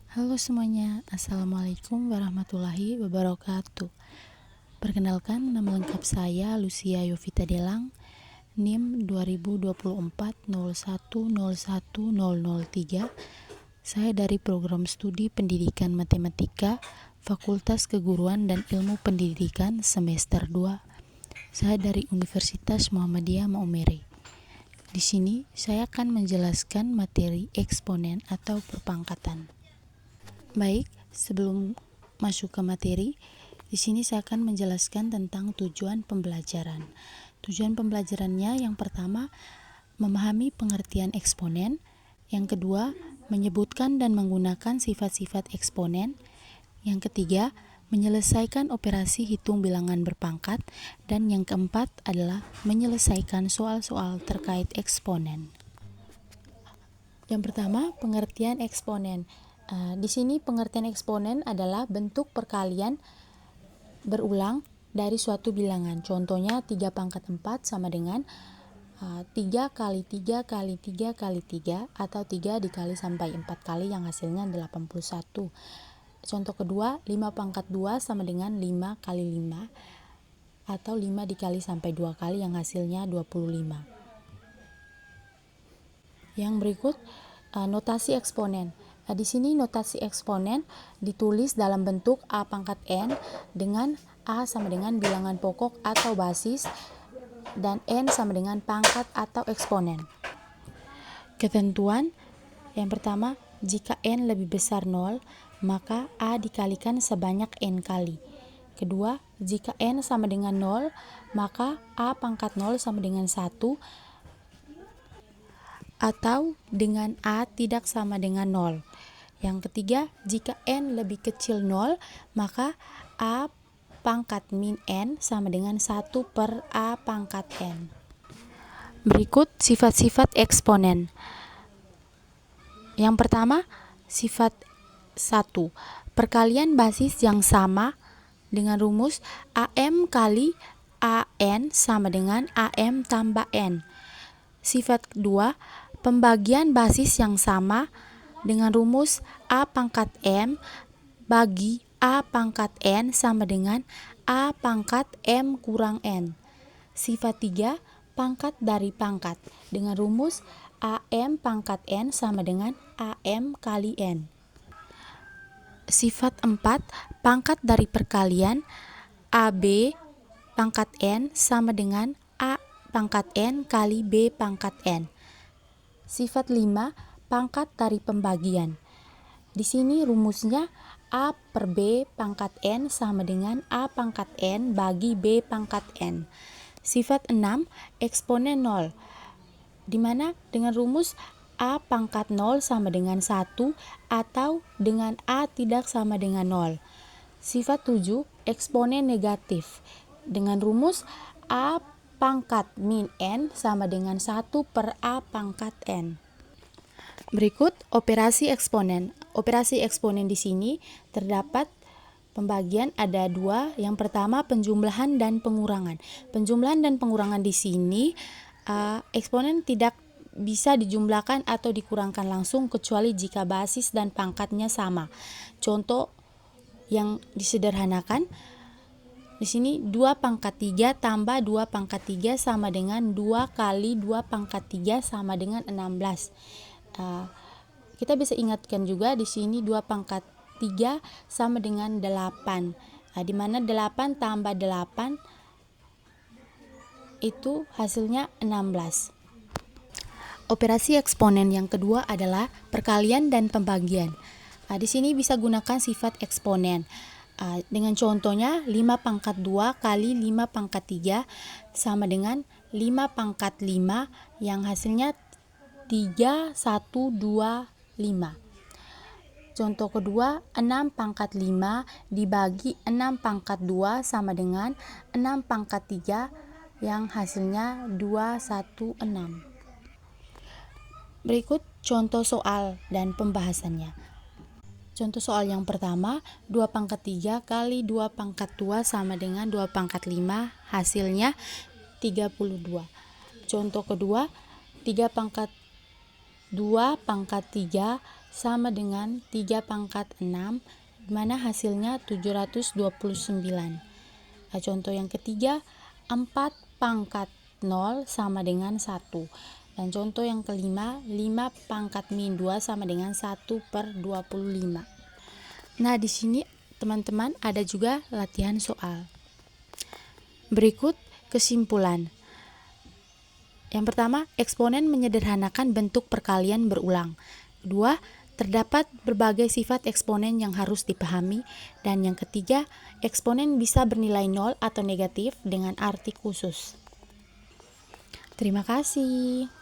Halo semuanya, Assalamualaikum warahmatullahi wabarakatuh. Perkenalkan, nama lengkap saya Lucia Yovita Delang, NIM 202401010003. Saya dari Program Studi Pendidikan Matematika, Fakultas Keguruan dan Ilmu Pendidikan semester 2. Saya dari Universitas Muhammadiyah Maumere. Di sini saya akan menjelaskan materi eksponen atau perpangkatan. Baik, sebelum masuk ke materi, di sini saya akan menjelaskan tentang tujuan pembelajaran. Tujuan pembelajarannya yang pertama, memahami pengertian eksponen. Yang kedua, menyebutkan dan menggunakan sifat-sifat eksponen. Yang ketiga, menyelesaikan operasi hitung bilangan berpangkat. Dan yang keempat adalah menyelesaikan soal-soal terkait eksponen. Yang pertama, pengertian eksponen. Di sini pengertian eksponen adalah bentuk perkalian berulang dari suatu bilangan. Contohnya 3 pangkat 4 sama dengan 3 kali 3 kali 3 kali 3 atau 3 dikali sampai 4 kali yang hasilnya 81. Contoh kedua, 5 pangkat 2 sama dengan 5 kali 5 atau 5 dikali sampai 2 kali yang hasilnya 25. Yang berikut notasi eksponen. Di sini notasi eksponen ditulis dalam bentuk A pangkat N dengan A sama dengan bilangan pokok atau basis dan N sama dengan pangkat atau eksponen. Ketentuan yang pertama, jika N lebih besar 0, maka A dikalikan sebanyak N kali. Kedua, jika N sama dengan 0, maka A pangkat 0 sama dengan 1 atau dengan A tidak sama dengan 0. Yang ketiga, jika N lebih kecil 0, maka A pangkat min N sama dengan 1 per A pangkat N. Berikut sifat-sifat eksponen. Yang pertama, sifat 1. Perkalian basis yang sama dengan rumus AM kali AN sama dengan AM tambah N. Sifat kedua, pembagian basis yang sama dengan rumus A pangkat M bagi A pangkat N sama dengan A pangkat M kurang N. Sifat 3, pangkat dari pangkat dengan rumus AM pangkat N sama dengan AM kali N. Sifat 4, pangkat dari perkalian AB pangkat N sama dengan A pangkat N kali B pangkat N. Sifat 5, pangkat dari pembagian. Di sini rumusnya A per B pangkat N sama dengan A pangkat N bagi B pangkat N. Sifat 6, eksponen 0. Di mana dengan rumus A pangkat 0 sama dengan 1 atau dengan A tidak sama dengan 0. Sifat 7, eksponen negatif. Dengan rumus A pangkat min N sama dengan 1 per A pangkat N. Berikut operasi eksponen. Operasi eksponen di sini terdapat pembagian ada 2. Yang pertama, penjumlahan dan pengurangan. Penjumlahan dan pengurangan di sini eksponen tidak bisa dijumlahkan atau dikurangkan langsung kecuali jika basis dan pangkatnya sama. Contoh yang disederhanakan di sini 2 pangkat 3 tambah 2 pangkat 3 sama dengan 2 kali 2 pangkat 3 sama dengan 16. Kita bisa ingatkan juga di sini 2 pangkat 3 sama dengan 8. Di mana 8 tambah 8 itu hasilnya 16. Operasi eksponen yang kedua adalah perkalian dan pembagian. Di sini bisa gunakan sifat eksponen. Dengan contohnya 5 pangkat 2 kali 5 pangkat 3 sama dengan 5 pangkat 5 yang hasilnya 3, 1, 2, 5. Contoh kedua, 6 pangkat 5 dibagi 6 pangkat 2 sama dengan 6 pangkat 3 yang hasilnya 2, 1, 6. Berikut contoh soal dan pembahasannya. Contoh soal yang pertama, 2 pangkat 3 kali 2 pangkat 2 sama dengan 2 pangkat 5, hasilnya 32. Contoh kedua, 3 pangkat 2 pangkat 3 sama dengan 3 pangkat 6, di mana hasilnya 729. Nah, contoh yang ketiga, 4 pangkat 0 sama dengan 1. Dan contoh yang kelima, 5 pangkat min 2 sama dengan 1/25. Nah, di sini teman-teman ada juga latihan soal. Berikut kesimpulan. Yang pertama, eksponen menyederhanakan bentuk perkalian berulang. Kedua, terdapat berbagai sifat eksponen yang harus dipahami. Dan yang ketiga, eksponen bisa bernilai 0 atau negatif dengan arti khusus. Terima kasih.